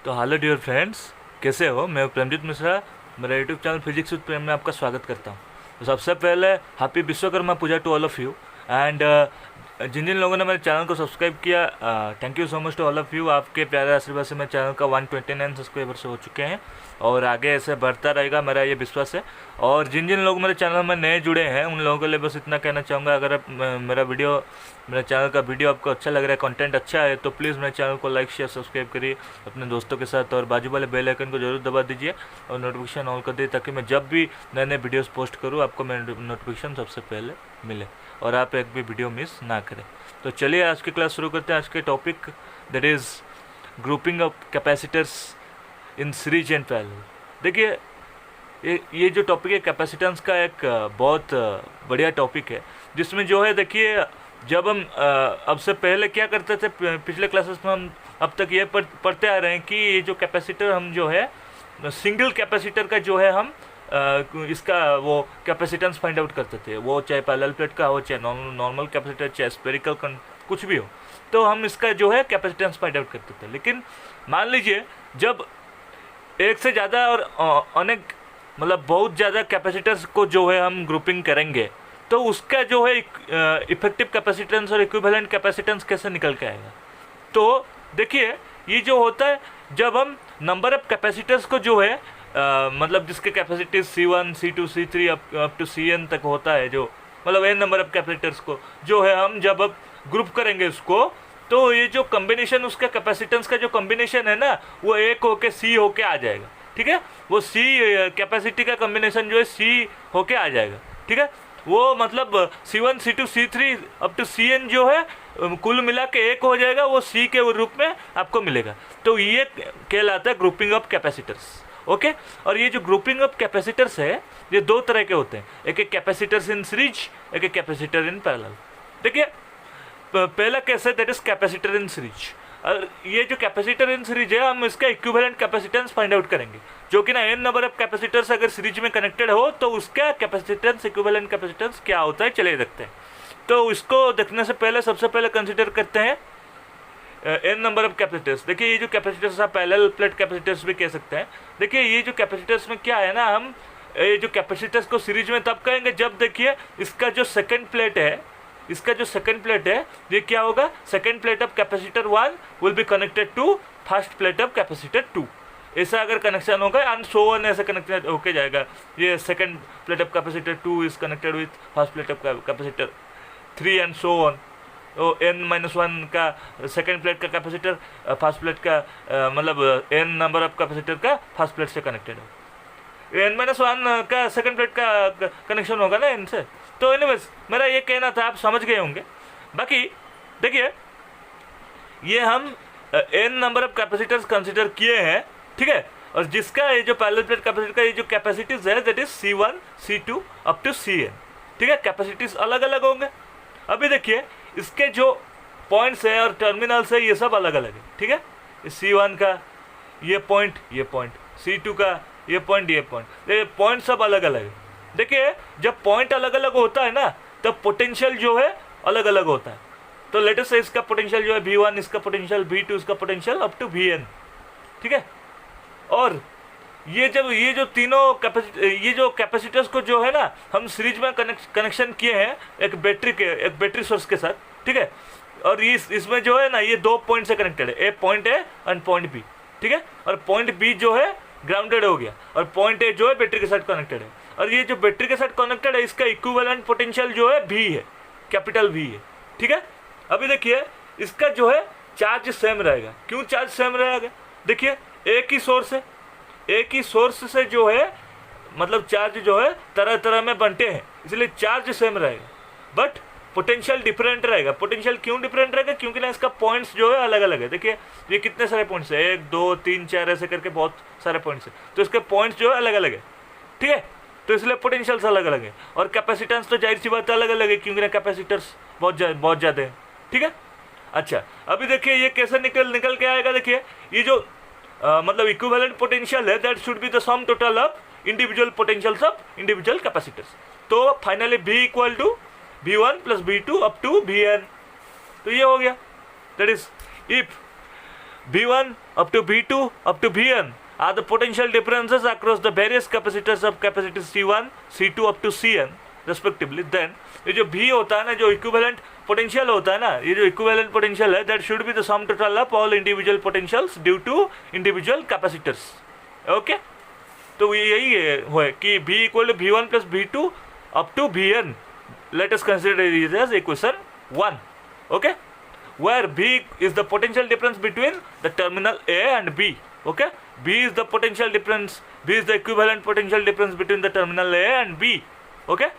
तो hello dear friends, कैसे हो? मैं प्रमजीत मिश्रा, मेरा YouTube channel physics with Prem में आपका स्वागत करता हूँ। तो सबसे पहले happy Vishwakarma Puja to all of you. And जिन जिन लोगों ने मेरे चैनल को सब्सक्राइब किया, thank you so much to all of you. आपके प्यारे आशीर्वाद से मेरे चैनल का 129 सब्सक्राइबर्स हो चुके हैं और आगे ऐसे बढ़ता रहेगा, मेरा ये विश्वास है। और जिन जिन लोग मेरे चैनल में नए जुड़े हैं उन लोगों के लिए बस इतना कहना चाहूँगा, अगर आप मेरा चैनल का वीडियो आपको अच्छा लग रहा है, कंटेंट अच्छा है, तो प्लीज़ मेरे चैनल को लाइक शेयर सब्सक्राइब करिए अपने दोस्तों के साथ, और बाजू वाले बेल आइकन को जरूर दबा दीजिए और नोटिफिकेशन ऑन कर दीजिए, ताकि मैं जब भी नए नए वीडियोस पोस्ट करूँ आपको मेरा नोटिफिकेशन सबसे पहले मिले और आप एक भी वीडियो मिस ना करें। तो चलिए आज की क्लास शुरू करते हैं। आज के topic that is grouping of capacitors in series and parallel. देखिए, ये जो टॉपिक है कैपेसिटेंस का, एक बहुत बढ़िया टॉपिक है, जिसमें जो है देखिए, जब हम अब से पहले क्या करते थे, पिछले क्लासेस में हम अब तक ये पढ़ते आ रहे हैं कि ये जो कैपेसिटर हम जो है सिंगल कैपेसिटर का जो है हम इसका वो कैपेसिटेंस फाइंड आउट करते थे, वो चाहे पैरेलल प्लेट का हो, चाहे नॉर्मल कैपेसिटर, चाहे स्फेरिकल कुछ भी हो, तो हम इसका जो है कैपेसिटेंस फाइंड आउट करते थे। लेकिन मान लीजिए जब एक से ज़्यादा और अनेक मतलब बहुत ज़्यादा कैपेसिटर्स को जो है हम ग्रुपिंग करेंगे, तो उसका जो है इफेक्टिव कैपेसिटेंस और इक्विवेलेंट कैपेसिटेंस कैसे निकल के आएगा। तो देखिए, ये जो होता है जब हम नंबर ऑफ कैपेसिटर्स को जो है मतलब जिसके capacity C1, C2, C3 up to Cn तक होता है, जो मतलब n नंबर ऑफ कैपेसिटर्स को जो है हम जब अब ग्रुप करेंगे उसको, तो ये जो कॉम्बिनेशन उसका कैपेसिटेंस का जो कॉम्बिनेशन है ना, वो एक होके C होके आ जाएगा। ठीक है, वो C कैपेसिटी का कॉम्बिनेशन जो है C होके आ जाएगा। ठीक है, वो मतलब C1, C2, C3 up to Cn जो है कुल मिला के एक हो जाएगा, वो C के रूप में आपको मिलेगा। तो ये कहलाता है ग्रुपिंग ऑफ कैपेसिटर्स। ओके, और ये जो ग्रुपिंग ऑफ कैपेसिटर्स है ये दो तरह के होते हैं, एक एक कैपेसिटर्स इन सीरीज, एक एक कैपेसिटर इन पैरेलल। देखिए, पहला केस है that is capacitor in series. और ये जो कैपेसिटर इन सीरीज है, हम इसका इक्विवेलेंट कैपेसिटेंस फाइंड आउट करेंगे, जो कि ना n नंबर ऑफ कैपेसिटर्स अगर सीरीज में कनेक्टेड हो तो उसका कैपेसिटेंस इक्विवेलेंट कैपेसिटेंस क्या होता है, चलिए देखते हैं। तो इसको देखने से पहले सबसे पहले कंसिडर करते हैं n नंबर ऑफ कैपेसिटर्स। देखिए, ये जो कैपेसिटर्स आप पैरेलल प्लेट कैपेसिटर्स भी कह सकते हैं। देखिए, ये जो कैपेसिटर्स में क्या है ना, हम ये जो कैपेसिटर्स को सीरीज में तब कहेंगे जब देखिए इसका जो सेकंड प्लेट है, ये क्या होगा, second plate of capacitor 1 will be connected to first plate of capacitor 2। ऐसा अगर कनेक्शन होगा एंड सो ऑन, ऐसे कनेक्टेड होके जाएगा। ये second plate of capacitor 2 is connected with first plate of capacitor 3 and so on. तो n-1 का second plate का कैपेसिटर फर्स्ट प्लेट का मतलब n नंबर ऑफ कैपेसिटर का फर्स्ट प्लेट से कनेक्टेड हो, n-1 का सेकंड प्लेट का कनेक्शन होगा ना n से। तो एनीवेज मेरा ये कहना था, आप समझ गए होंगे। बाकी देखिए, ये हम n number of capacitors consider किए हैं, ठीक है, और जिसका ये जो पैरेलल प्लेट कैपेसिटर का ये जो कैपेसिटीज है that is C1, C2 up to Cn। ठीक है, कैपेसिटीज अलग अलग होंगे। अभी देखिए, इसके जो पॉइंट्स है और टर्मिनल्स है ये सब अलग अलग है। ठीक है, C1 का ये पॉइंट, C2 का ये पॉइंट सब अलग अलग है। देखिए, जब पॉइंट अलग अलग होता है ना, तब पोटेंशियल जो है अलग अलग होता है। तो लेट अस से इसका पोटेंशियल जो है V1, इसका पोटेंशियल V2, इसका पोटेंशियल अप टू Vn। ठीक है, और ये जो तीनों कैपेसिटर्स को जो है ना हम सीरीज में कनेक्शन किए हैं एक बैटरी सोर्स के साथ। ठीक है, और इसमें जो है ना ये दो पॉइंट से कनेक्टेड है, एक point A and point B. ठीक है, और पॉइंट बी जो है ग्राउंडेड हो गया और पॉइंट ए जो है बैटरी के साथ कनेक्टेड है। और ये जो बैटरी के साथ कनेक्टेड है इसका इक्विवेलेंट पोटेंशियल जो है V है, कैपिटल V है। ठीक है, अभी देखिए इसका जो है चार्ज सेम रहेगा। क्यों चार्ज सेम रहेगा? देखिए, एक ही सोर्स से जो है मतलब चार्ज जो है तरह तरह में बनते हैं, इसलिए चार्ज सेम रहेगा बट पोटेंशियल डिफरेंट रहेगा। पोटेंशियल क्यों डिफरेंट रहेगा? क्योंकि ना इसका पॉइंट्स जो है अलग अलग है। देखिए, ये कितने सारे पॉइंट्स है, 1 2 3 4 ऐसे करके बहुत सारे पॉइंट्स है, तो इसके पॉइंट्स जो है अलग अलग है। ठीक है, तो इसलिए पोटेंशियल्स अलग अलग है और कैपेसिटेंस तो जाहिर सी बात अलग अलग है, क्योंकि ना कैपेसिटर्स बहुत ज़्यादा है। ठीक है, अच्छा, अभी देखिए ये कैसे निकल के आएगा। देखिए, ये जो मतलब इक्विवेलेंट पोटेंशियल है that should be the sum total of individual potentials of individual capacitors. तो finally V equal to V1 plus V2 up to Vn। तो ये हो गया, that is if V1 up to V2 up to Vn are the potential differences across the various capacitors of capacitors C1, C2 up to Cn respectively. Then ये जो V होता है ना, जो इक्विवेलेंट पोटेंशियल होता है ना, ये जो इक्विवेलेंट पोटेंशियल है, that should be the sum total of all individual potentials due to individual capacitors. Okay, तो यही है कि V equal to V1 plus V2 up to Vn. Let us consider this as equation 1. Okay, where V is the potential difference between the terminal A and B. Okay, B is the potential difference, B is the equivalent potential difference between the terminal A and B. Okay,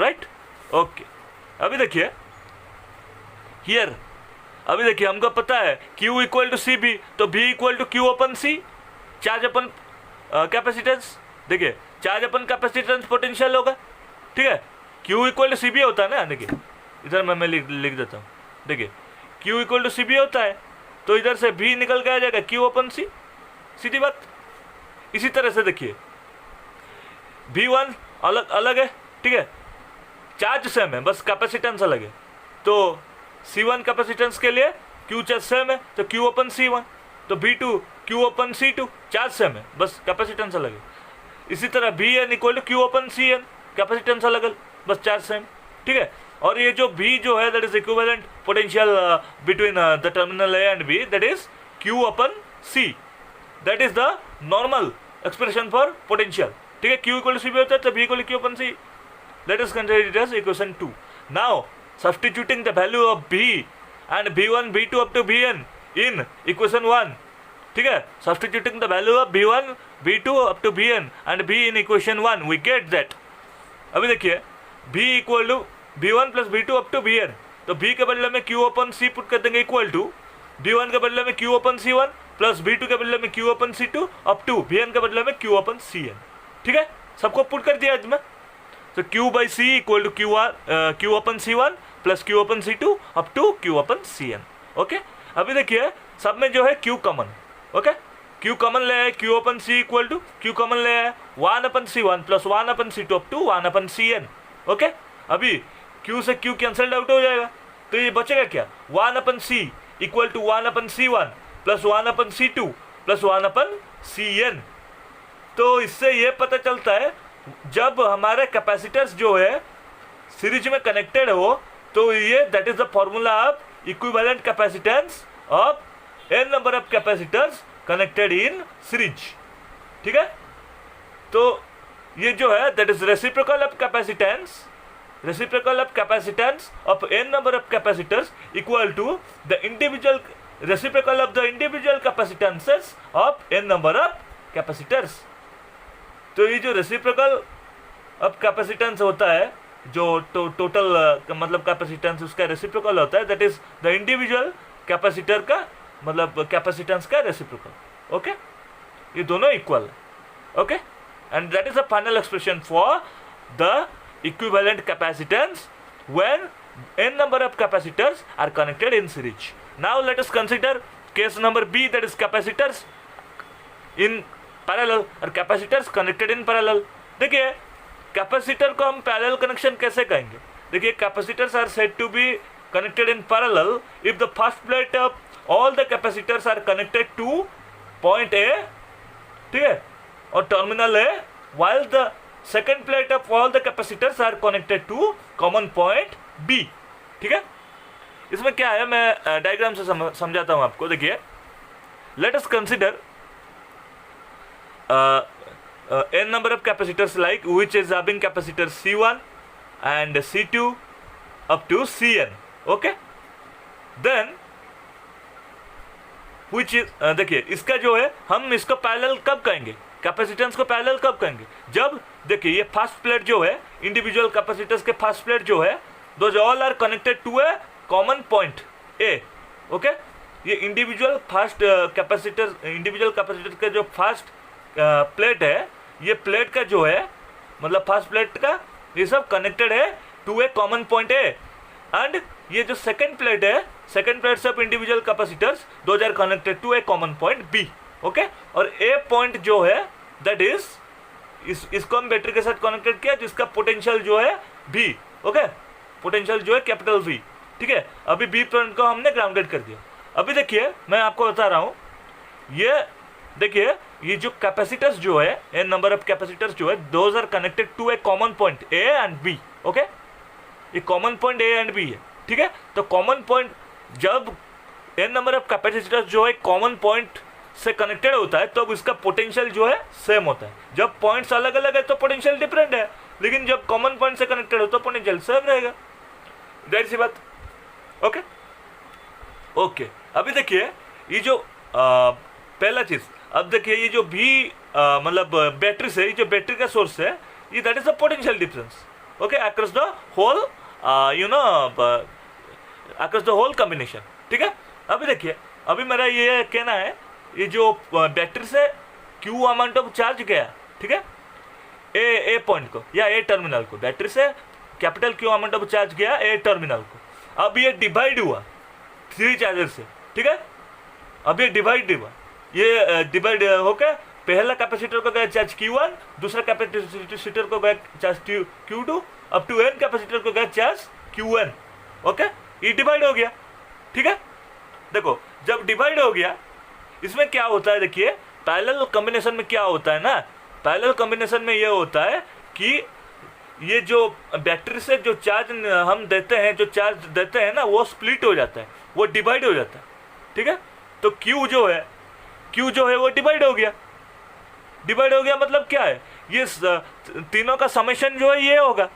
right? Okay, अभी देखिए here, अभी देखिए हमको पता है Q equal to C V, तो B equal to Q upon C, charge upon capacitance. देखिए charge upon capacitance potential होगा, ठीक है. Q equal to C V होता है ना, देखिए इधर मैं लिख देता हूँ. देखिए Q equal to C V होता है, तो इधर से B निकल के आ जाएगा Q अपन सी, सीधी बात. इसी तरह से देखिए V1 अलग अलग है, ठीक है, चार्ज सेम है, बस कैपेसिटेंस अलग है. तो C1 कैपेसिटेंस के लिए Q चार्ज सेम है, तो Q अपन C1. तो V2 Q upon C2, charge same है, बस कैपेसिटेंस अलग है. इसी तरह Vn equal to Q upon Cn, capacitance अलग है, बस चार्ज सेम, ठीक है. और ये जो V जो है, that is equivalent potential between the terminal A and B, that is Q upon C. That is the normal expression for potential, ठीक है. Q equal to C B होता है, तो V equal to Q upon C. Let us consider it as equation 2. Now substituting the value of V and V1 V2 up to Vn in equation 1, ठीक है. Substituting the value of V1 V2 up to Vn and V in equation 1, we get that. अभी देखिए V equal to V1 plus V2 up to Vn, तो V के बदले में Q upon C put कर देंगे इक्वल टू V1 के बदले में Q upon C1 plus V2 के बदले में Q upon C2 up to Vn के बदले में Q अपन Cn, ठीक है. सबको पुट कर दिया इसमें, तो Q by C equal to Q upon C1 plus Q upon C2 up to Q upon Cn. Okay, अभी देखिए सब में जो है Q common. Okay, Q common ले आए, Q upon C equal to Q common ले आए 1 upon C1 plus 1 upon C2 up to 1 upon Cn. Okay, अभी Q से Q कैंसल्ड आउट हो जाएगा, तो ये बचेगा क्या, 1 अपन C equal to 1 upon C1 plus 1 upon C2 plus 1 upon Cn. तो इससे ये पता चलता है जब हमारे कैपेसिटर्स जो है सीरीज में कनेक्टेड हो, तो ये that is the formula of equivalent capacitance of n number of capacitors connected in series, ठीक है. तो ये जो है that is reciprocal of capacitance, reciprocal of capacitance of n number of capacitors equal to the individual reciprocal of the individual capacitances of n number of capacitors. तो ये जो reciprocal of capacitance होता है, जो टोटल मतलब capacitance उसका reciprocal होता है, that is the individual capacitor का मतलब कैपेसिटेंस का रेसिप्रोकल. ओके, ये दोनों इक्वल है. Okay, and that is the final expression for the equivalent capacitance when n number of capacitors are connected in series. Now let us consider case number B, that is capacitors in parallel और capacitors connected in parallel. देखिए capacitor को हम parallel connection कैसे कहेंगे. देखिए capacitors are said to be connected in parallel if the first plate of all the capacitors are connected to point A, ठीक है, और terminal A, while the second plate of all the capacitors are connected to common point B, ठीक है. इसमें क्या है, मैं diagram से समझाता हूं आपको. देखिए let us consider n number of capacitors like which is having capacitor C1 and C2 up to Cn. okay, then which is देखिए इसका जो है हम इसको पैरेलल कब कहेंगे, कैपेसिटेंस को पैरेलल कब कहेंगे, जब देखिए ये फर्स्ट प्लेट जो है इंडिविजुअल कैपेसिटर्स के फर्स्ट प्लेट जो है, those all are connected to a common point A. Okay, ये इंडिविजुअल कैपेसिटर के जो फर्स्ट प्लेट है, ये प्लेट का जो है मतलब फर्स्ट प्लेट का ये सब कनेक्टेड है to a common point A. And ये जो सेकेंड प्लेट है, second plate of individual capacitors, those are connected to a common point B. Okay, और ए पॉइंट जो है दैट इज इसको हम बैटरी के साथ कनेक्टेड किया, जिसका पोटेंशियल जो है V. ओके, पोटेंशियल जो है कैपिटल V, ठीक है. अभी B पॉइंट को हमने ग्राउंडेड कर दिया. अभी देखिए मैं आपको बता रहा हूँ ये देखिए, ये जो कैपेसिटर्स जो है, एन नंबर ऑफ कैपेसिटर्स जो है, those are connected to a common point A and B. Okay, ये common point A and B है, ठीक है। तो कॉमन पॉइंट, जब एन नंबर ऑफ कैपेसिटर्स जो है कॉमन पॉइंट से कनेक्टेड होता है, तो अब इसका पोटेंशियल जो है सेम होता है। जब पॉइंट्स अलग अलग है तो पोटेंशियल डिफरेंट है, लेकिन जब कॉमन पॉइंट से कनेक्टेड हो तो पोटेंशियल सेम रहेगा। जाहिर सी बात। ओके ओके, अभी देखिए ये जो पहला चीज, अब देखिए ये जो भी मतलब बैटरी से, ये जो बैटरी का सोर्स है, ये that is the potential difference. Okay, across the whole you know across the whole combination, ठीक है। अभी देखिए, अभी मेरा ये कहना है, ये जो बैटरी से क्यू अमाउंट ऑफ चार्ज गया, ठीक है, ए पॉइंट को या ए टर्मिनल को, बैटरी से capital Q amount of charge गया ए टर्मिनल को। अब ये डिवाइड हुआ 3 चार्जर से, ठीक है। अब ये डिवाइड हुआ, ये डिवाइड होकर पहला कैपेसिटर को गया चार्ज Q1, दूसरा कैपेसिटर को गया चार्ज Q2, अब टू एन कैपेसिटर को गया चार्ज Qn। ओके, ये डिवाइड हो गया, ठीक है। देखो, जब डिवाइड हो गया, इसमें क्या होता है, देखिए पैरेलल कॉम्बिनेशन में क्या होता है ना, पैरेलल कॉम्बिनेशन में ये होता है कि ये जो बैटरी से जो चार्ज हम देते हैं, जो चार्ज देते हैं ना, वो स्प्लिट हो जाता है, वो डिवाइड हो जाता है, ठीक है। तो Q जो है वो डिवाइड हो गया। डिवाइड हो गया मतलब क्या है, ये तीनों का समेशन जो है ये होगा।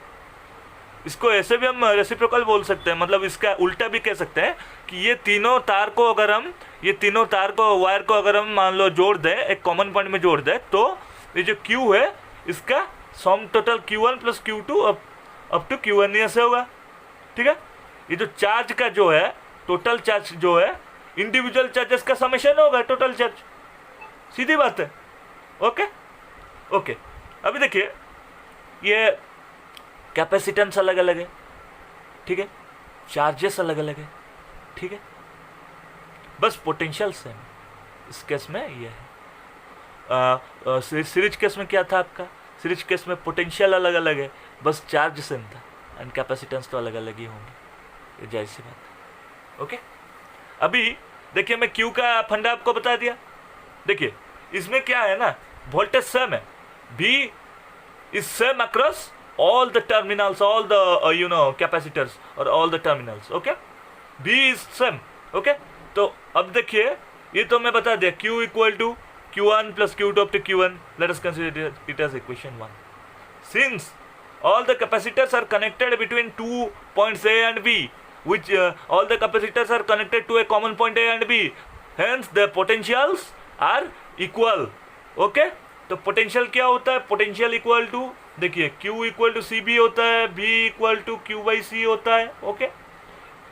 इसको ऐसे भी हम रेसिप्रोकल बोल सकते हैं, मतलब इसका उल्टा भी कह सकते हैं कि ये तीनों तार को अगर हम, ये तीनों तार को, वायर को अगर हम मान लो जोड़ दें, एक कॉमन पॉइंट में जोड़ दें, तो ये जो Q है इसका sum total Q1 plus Q2 up to Qn ऐसे होगा, ठीक है। ये जो चार्ज का जो है, टोटल चार्ज जो है, इंडिविजुअल चार्जेस का समेशन होगा टोटल चार्ज, सीधी बात है। ओके ओके, अभी देखिए ये कैपेसिटेंस अलग अलग है, ठीक है, चार्जेस अलग अलग है, ठीक है, बस पोटेंशियल सेम। इस केस में ये है। सीरीज केस में क्या था आपका, सीरीज केस में पोटेंशियल अलग अलग है, बस चार्ज सेम था, एंड कैपेसिटेंस तो अलग अलग ही होंगे, ये जाहिर सी बात है। ओके, अभी देखिए मैं क्यू का फंडा आपको बता दिया। देखिए इसमें क्या है ना, वोल्टेज सेम है, V is same across all the terminals, all the capacitors or all the terminals. Okay, B is same. Okay, तो अब देखिए ये तो मैं बता दिया, Q equal to Q1 plus Q2 up to Qn. Let us consider it as equation 1. Since all the capacitors are connected between 2 points A and B, which all the capacitors are connected to a common point A and B, hence the potentials are equal. Okay, तो potential क्या होता है, potential equal to, देखिए Q equal to C V होता है, V equal to Q by C होता है। Okay,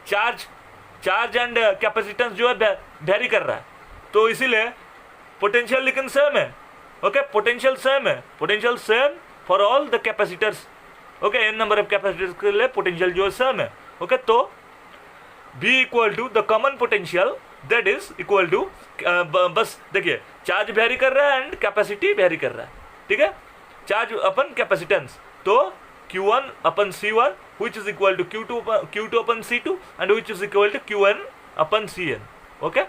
charge and capacitance जो है वेरी कर रहा है, तो इसीलिए पोटेंशियल लेकिन सेम है। ओके, पोटेंशियल सेम है, potential same for all the capacitors. Okay, N number of capacitors के लिए पोटेंशियल जो है सेम है। ओके, तो V equal to the common potential that is equal to, बस देखिए चार्ज वेरी कर रहा है एंड कैपेसिटी वेरी कर रहा है, ठीक है, चार्ज अपन कैपेसिटेंस, तो Q1 upon C1 which is equal to Q2 upon C2 and which is equal to Qn upon Cn। Okay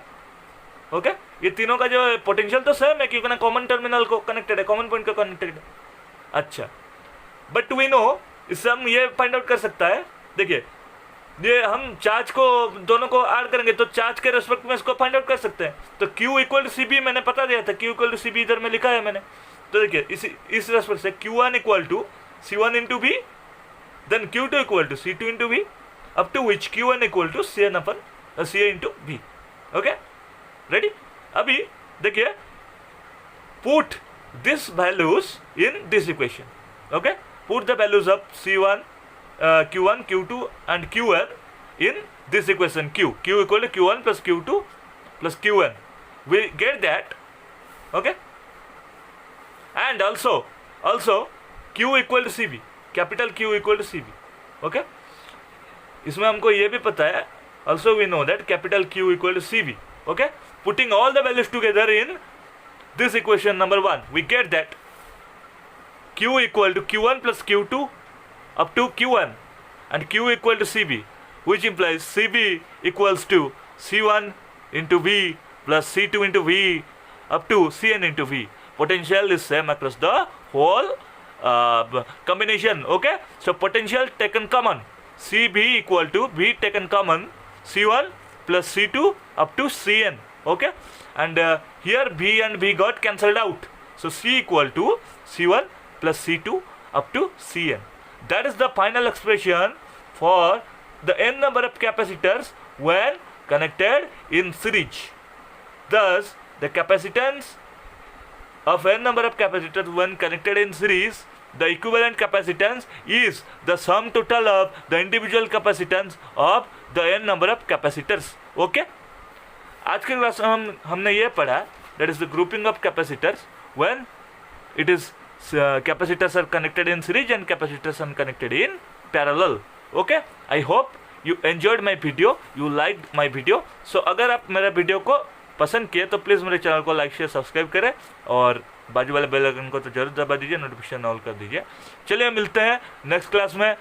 okay, ये तीनों का जो पोटेंशियल तो सेम है क्योंकि ना कॉमन टर्मिनल को कनेक्टेड है, कॉमन पॉइंट को कनेक्टेड है। अच्छा, बट वी नो, इससे हम ये फाइंड आउट कर सकता है, देखिए ये हम चार्ज को दोनों को ऐड करेंगे तो चार्ज के रेस्पेक्ट में इसको फाइंड आउट कर सकते हैं। तो Q equal to C V मैंने पता दिया था, Q equal to C V इधर में लिखा है मैंने, तो देखिए इस रेस्पेक्ट से Q1 equal to C1 into V, then Q2 equal to C2 into V, up to which Qn equal to Cn upon Ca into V. Okay, ready. अभी देखिए, put this values in this equation. Okay, put the values of C1, Q1, Q2 and Qn in this equation Q equal to Q1 plus Q2 plus Qn. We get that. Okay, and also Q equal to CB, capital Q equal to CB. Okay, इसमें हमको ये भी पता है, also we know that capital Q equal to CB. Okay, putting all the values together in this equation number 1, we get that Q equal to Q1 plus Q2 up to Qn and Q equal to CB, which implies CB equals to C1 into V plus C2 into V up to Cn into V. Potential is same across the whole combination. Okay, so potential taken common, Cb equal to V taken common, C1 plus C2 up to Cn. Okay, and here V and V got cancelled out, so C equal to C1 plus C2 up to Cn. That is the final expression for the n number of capacitors when connected in series. Thus, the capacitance of n number of capacitors when connected in series, the equivalent capacitance is the sum total of the individual capacitance of the n number of capacitors. Okay? आज के class में हमने ये पढ़ा, that is the grouping of capacitors when it is capacitors are connected in series and capacitors are connected in parallel. Okay, I hope you enjoyed my video, you liked my video. So अगर आप मेरा video को पसंद किए तो please मेरे channel को like share subscribe करें और बाजू वाले बेल आइकन को तो जरूर दबा दीजिए, नोटिफिकेशन ऑल कर दीजिए. चलिए मिलते हैं नेक्स्ट क्लास में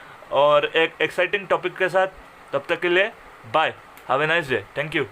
और एक एक्साइटिंग टॉपिक के साथ. तब तक के लिए bye, have a nice day, thank you.